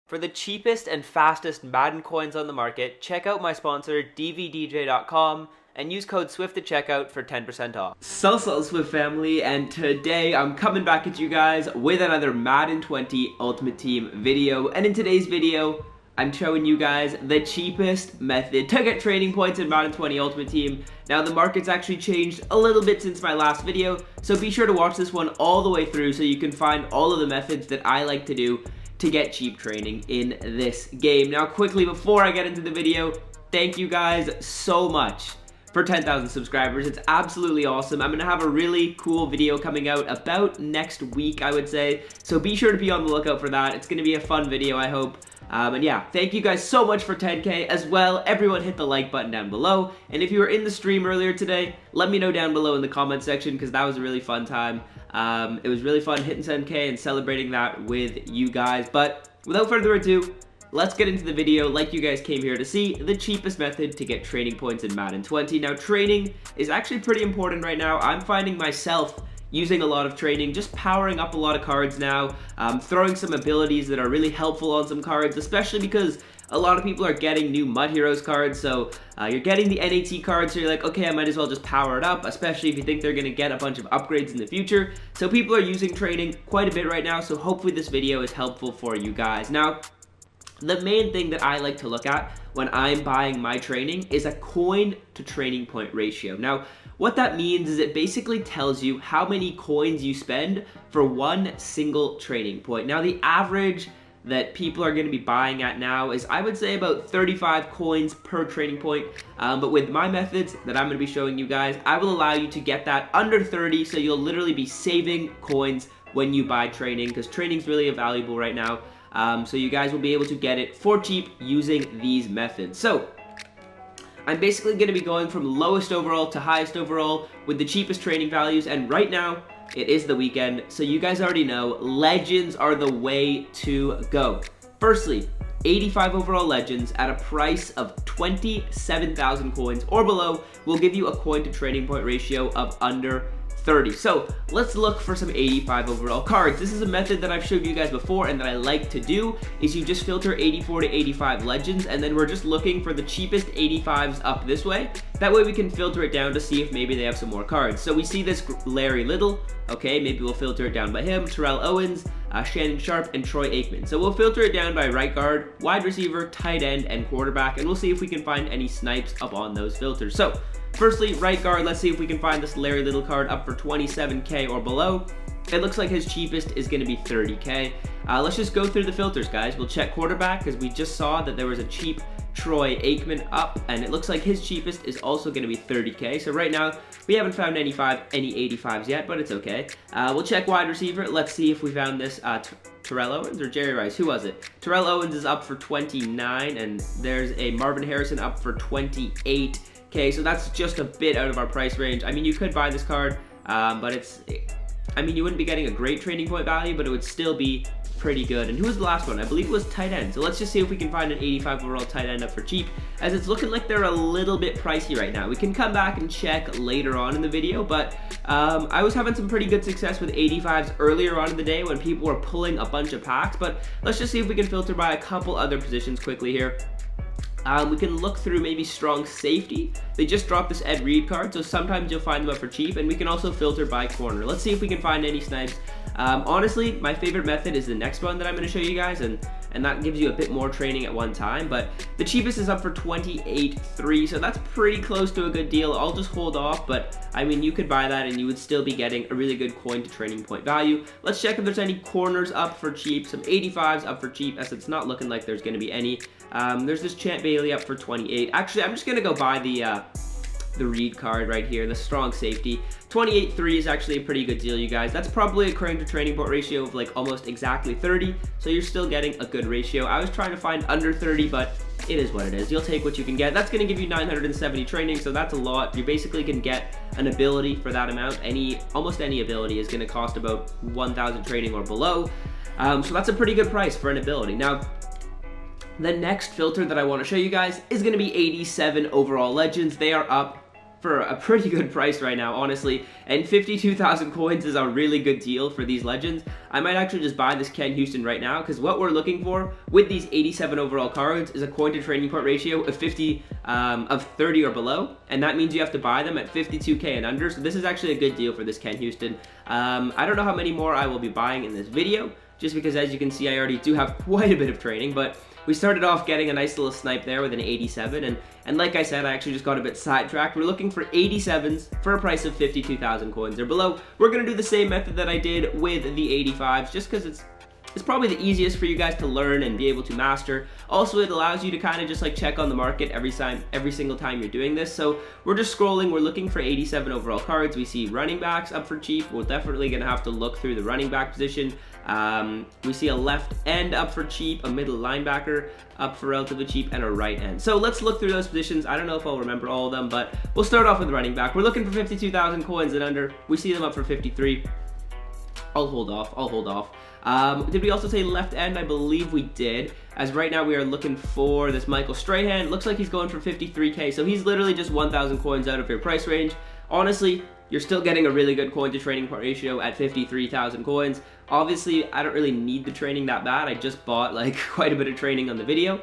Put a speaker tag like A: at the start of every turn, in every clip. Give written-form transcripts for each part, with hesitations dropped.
A: For the cheapest and fastest Madden coins on the market, check out my sponsor dvdj.com and use code SWIFT at checkout for 10% off. So Swift family, and today I'm coming back at you guys with another Madden 20 Ultimate Team video. And in today's video, I'm showing you guys the cheapest method to get training points in Madden 20 Ultimate Team. Now the market's actually changed a little bit since my last video, so be sure to watch this one all the way through so you can find all of the methods that I like to do to get cheap training in this game. Now quickly, before I get into the video, thank you guys so much for 10,000 subscribers. It's absolutely awesome. I'm gonna have a really cool video coming out about next week, I would say, so be sure to be on the lookout for that. It's gonna be a fun video, I hope. And yeah, thank you guys so much for 10K as well. Everyone hit the like button down below, and if you were in the stream earlier today, let me know down below in the comment section, because that was a really fun time. It was really fun hitting 10K and celebrating that with you guys. But without further ado, let's get into the video like you guys came here to see, the cheapest method to get training points in Madden 20. Now training is actually pretty important right now. I'm finding myself using a lot of training, just powering up a lot of cards now, throwing some abilities that are really helpful on some cards, especially because a lot of people are getting new Mud Heroes cards, so you're getting the NAT cards, so you're like, okay, I might as well just power it up, especially if you think they're going to get a bunch of upgrades in the future. So people are using training quite a bit right now, so hopefully this video is helpful for you guys. Now, the main thing that I like to look at when I'm buying my training is a coin to training point ratio. Now, what that means is it basically tells you how many coins you spend for one single training point. Now, the average that people are going to be buying at now is, I would say, about 35 coins per training point. But with my methods that I'm going to be showing you guys, I will allow you to get that under 30, so you'll literally be saving coins when you buy training, because training's really valuable right now. So you guys will be able to get it for cheap using these methods. So I'm basically going to be going from lowest overall to highest overall with the cheapest training values, and right now it is the weekend, so you guys already know legends are the way to go. Firstly, 85 overall legends at a price of 27,000 coins or below will give you a coin to training point ratio of under 30. So let's look for some 85 overall cards. This is a method that I've showed you guys before and that I like to do, is you just filter 84 to 85 legends, and then we're just looking for the cheapest 85s up this way. That way we can filter it down to see if maybe they have some more cards. So we see this Larry Little, okay, maybe we'll filter it down by him, Terrell Owens, Shannon Sharp, and Troy Aikman. So we'll filter it down by right guard, wide receiver, tight end, and quarterback, and we'll see if we can find any snipes up on those filters. So firstly, right guard, let's see if we can find this Larry Little card up for 27K or below. It looks like his cheapest is going to be 30K. Let's just go through the filters, guys. We'll check quarterback, because we just saw that there was a cheap Troy Aikman up, and it looks like his cheapest is also going to be 30K. So right now, we haven't found any 85s yet, but it's okay. We'll check wide receiver. Let's see if we found this Terrell Owens or Jerry Rice. Who was it? Terrell Owens is up for 29, and there's a Marvin Harrison up for 28. Okay, so that's just a bit out of our price range. I mean, you could buy this card, but I mean, you wouldn't be getting a great training point value, but it would still be pretty good. And who was the last one? I believe it was tight end. So let's just see if we can find an 85 overall tight end up for cheap, as it's looking like they're a little bit pricey right now. We can come back and check later on in the video, but I was having some pretty good success with 85s earlier on in the day when people were pulling a bunch of packs. But let's just see if we can filter by a couple other positions quickly here. We can look through maybe strong safety. They just dropped this Ed Reed card, so sometimes you'll find them up for cheap, and we can also filter by corner. Let's see if we can find any snipes. Honestly, my favorite method is the next one that I'm going to show you guys, and that gives you a bit more training at one time, but the cheapest is up for 28.3, so that's pretty close to a good deal. I'll just hold off, but I mean, you could buy that and you would still be getting a really good coin to training point value. Let's check if there's any corners up for cheap, some 85s up for cheap, as it's not looking like there's going to be any. There's this Champ Bailey up for 28. Actually, I'm just going to go buy the Reed card right here, the strong safety. 28.3 is actually a pretty good deal, you guys. That's probably a coin to training point ratio of like almost exactly 30, so you're still getting a good ratio. I was trying to find under 30, but it is what it is. You'll take what you can get. That's going to give you 970 training, so that's a lot. You basically can get an ability for that amount. Almost any ability is going to cost about 1,000 training or below, so that's a pretty good price for an ability. Now, the next filter that I want to show you guys is going to be 87 overall legends. They are up for a pretty good price right now, honestly, and 52,000 coins is a really good deal for these legends. I might actually just buy this Ken Houston right now, because what we're looking for with these 87 overall cards is a coin to training point ratio of 30 or below, and that means you have to buy them at 52k and under, so this is actually a good deal for this Ken Houston. I don't know how many more I will be buying in this video, just because as you can see I already do have quite a bit of training, but we started off getting a nice little snipe there with an 87, and like I said, I actually just got a bit sidetracked. We're looking for 87s for a price of 52,000 coins or below. We're going to do the same method that I did with the 85s, just because it's probably the easiest for you guys to learn and be able to master. Also, it allows you to kind of just like check on the market every single time you're doing this. So we're just scrolling, we're looking for 87 overall cards. We see running backs up for cheap. We're definitely going to have to look through the running back position. We see a left end up for cheap, a middle linebacker up for relatively cheap, and a right end. So let's look through those positions. I don't know if I'll remember all of them, but we'll start off with running back. We're looking for 52,000 coins and under. We see them up for 53. I'll hold off. Did we also say left end? I believe we did, as right now we are looking for this Michael Strahan. Looks like he's going for 53k, so he's literally just 1,000 coins out of your price range. Honestly, you're still getting a really good coin to training point ratio at 53,000 coins. Obviously, I don't really need the training that bad. I just bought like quite a bit of training on the video.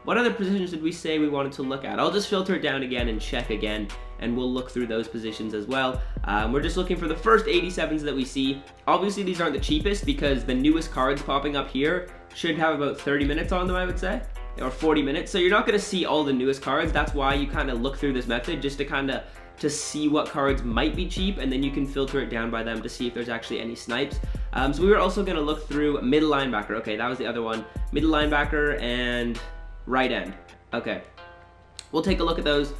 A: What other positions did we say we wanted to look at? I'll just filter it down again and check again, and we'll look through those positions as well. We're just looking for the first 87s that we see. Obviously, these aren't the cheapest because the newest cards popping up here should have about 30 minutes on them, I would say, or 40 minutes. So you're not going to see all the newest cards. That's why you kind of look through this method, just to kind of see what cards might be cheap, and then you can filter it down by them to see if there's actually any snipes. So we were also going to look through middle linebacker. Okay, that was the other one. Middle linebacker and right end. Okay, we'll take a look at those.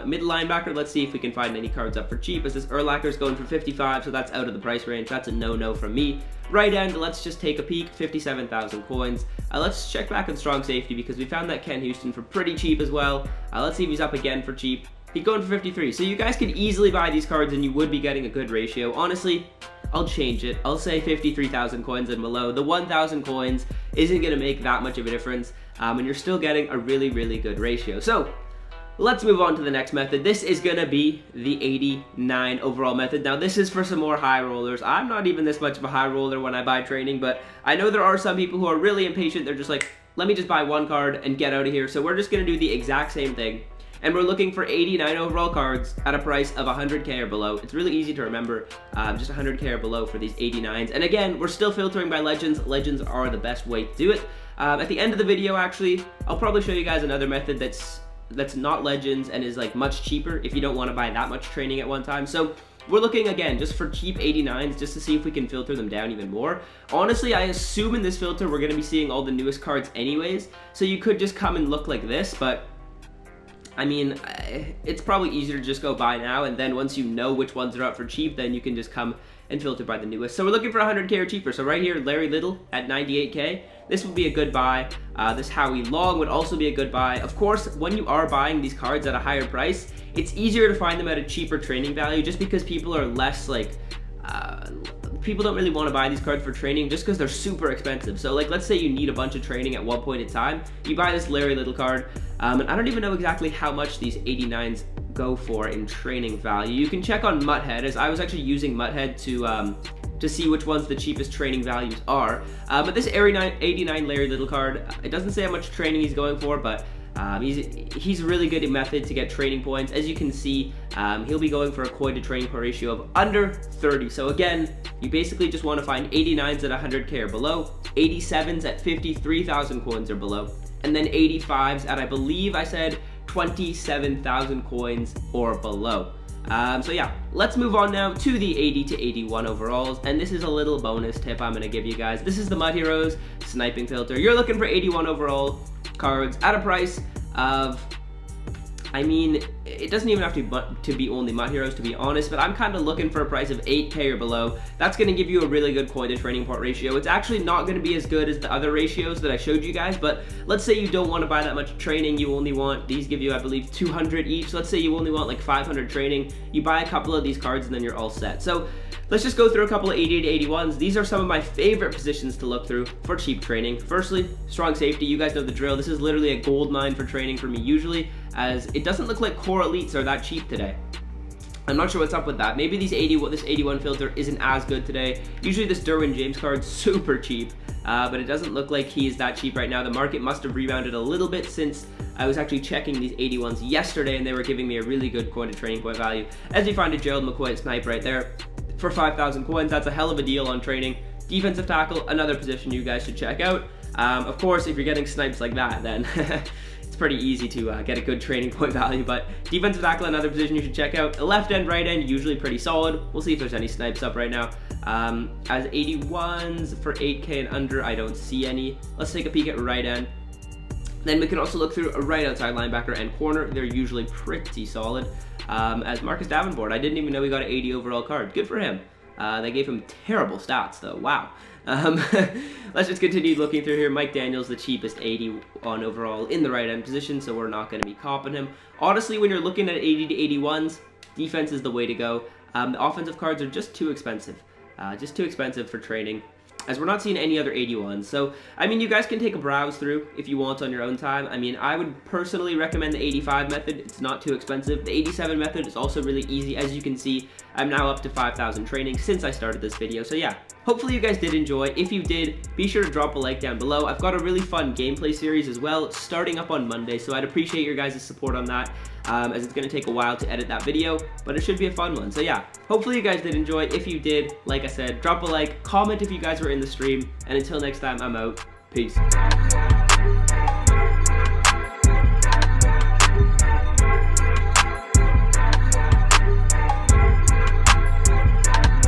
A: Middle linebacker, let's see if we can find any cards up for cheap, as this Urlacher's going for 55, so that's out of the price range. That's a no-no from me. Right end, let's just take a peek, 57,000 coins. Let's check back on strong safety, because we found that Ken Houston for pretty cheap as well. Let's see if he's up again for cheap. He's going for 53, so you guys could easily buy these cards and you would be getting a good ratio. Honestly, I'll change it. I'll say 53,000 coins and below. The 1,000 coins isn't going to make that much of a difference, and you're still getting a really, really good ratio. So let's move on to the next method. This is going to be the 89 overall method. Now, this is for some more high rollers. I'm not even this much of a high roller when I buy training, but I know there are some people who are really impatient. They're just like, let me just buy one card and get out of here. So we're just going to do the exact same thing. And we're looking for 89 overall cards at a price of 100k or below. It's really easy to remember, just 100k or below for these 89s. And again, we're still filtering by legends. Legends are the best way to do it. At the end of the video, actually, I'll probably show you guys another method that's not legends and is like much cheaper if you don't want to buy that much training at one time. So we're looking again just for cheap 89s, just to see if we can filter them down even more. Honestly, I assume in this filter we're going to be seeing all the newest cards anyways, so you could just come and look like this, but I mean, it's probably easier to just go buy now, and then once you know which ones are up for cheap, then you can just come and filter by the newest. So we're looking for 100k or cheaper. So right here, Larry Little at 98k. This would be a good buy. This Howie Long would also be a good buy. Of course, when you are buying these cards at a higher price, it's easier to find them at a cheaper training value, just because people are less like, people don't really want to buy these cards for training just because they're super expensive. So like, let's say you need a bunch of training at one point in time, you buy this Larry Little card, and I don't even know exactly how much these 89s go for in training value. You can check on Muthead, as I was actually using Muthead to see which ones the cheapest training values are. But this 89 Larry Little card, it doesn't say how much training he's going for, but he's a really good method to get training points. As you can see, he'll be going for a coin to training point ratio of under 30. So again, you basically just want to find 89s at 100k or below, 87s at 53,000 coins or below, and then 85s at, I believe I said, 27,000 coins or below. So yeah, let's move on now to the 80 to 81 overalls, and this is a little bonus tip I'm going to give you guys. This is the Mud Heroes sniping filter. You're looking for 81 overall cards at a price of, I mean, it doesn't even have to be only Mud Heroes, to be honest, but I'm kind of looking for a price of 8k or below. That's going to give you a really good coin to training point ratio. It's actually not going to be as good as the other ratios that I showed you guys, but let's say you don't want to buy that much training, you only want, these give you, I believe, 200 each. Let's say you only want like 500 training, you buy a couple of these cards and then you're all set. So Let's just go through a couple of 80 to 81s. These are some of my favorite positions to look through for cheap training. Firstly, strong safety. You guys know the drill. This is literally a gold mine for training for me usually, as it doesn't look like core elites are that cheap today. I'm not sure what's up with that. Maybe this 81 filter isn't as good today. Usually this Derwin James card's super cheap, but it doesn't look like he is that cheap right now. The market must have rebounded a little bit since I was actually checking these 81s yesterday, and they were giving me a really good coin to training point value. As you find a Gerald McCoy snipe right there for 5,000 coins, that's a hell of a deal on training. Defensive tackle, another position you guys should check out. Of course, if you're getting snipes like that, then it's pretty easy to get a good training point value, but defensive tackle, another position you should check out. Left end, right end, usually pretty solid. We'll see if there's any snipes up right now. As 81s for 8K and under, I don't see any. Let's take a peek at right end. Then we can also look through a right outside linebacker and corner. They're usually pretty solid. As Marcus Davenport, I didn't even know he got an 80 overall card. Good for him. They gave him terrible stats though, wow. Let's just continue looking through here. Mike Daniels, the cheapest 80 on overall in the right end position, so we're not going to be copping him. Honestly, when you're looking at 80 to 81s, defense is the way to go. The offensive cards are just too expensive for training, as we're not seeing any other 81s. So, I mean, you guys can take a browse through if you want on your own time. I mean, I would personally recommend the 85 method. It's not too expensive. The 87 method is also really easy. As you can see, I'm now up to 5,000 training since I started this video. So yeah, hopefully you guys did enjoy. If you did, be sure to drop a like down below. I've got a really fun gameplay series as well, starting up on Monday, so I'd appreciate your guys' support on that, as it's going to take a while to edit that video, but it should be a fun one. So yeah, hopefully you guys did enjoy. If you did, like I said, drop a like, comment if you guys were in the stream, and until next time, I'm out. Peace.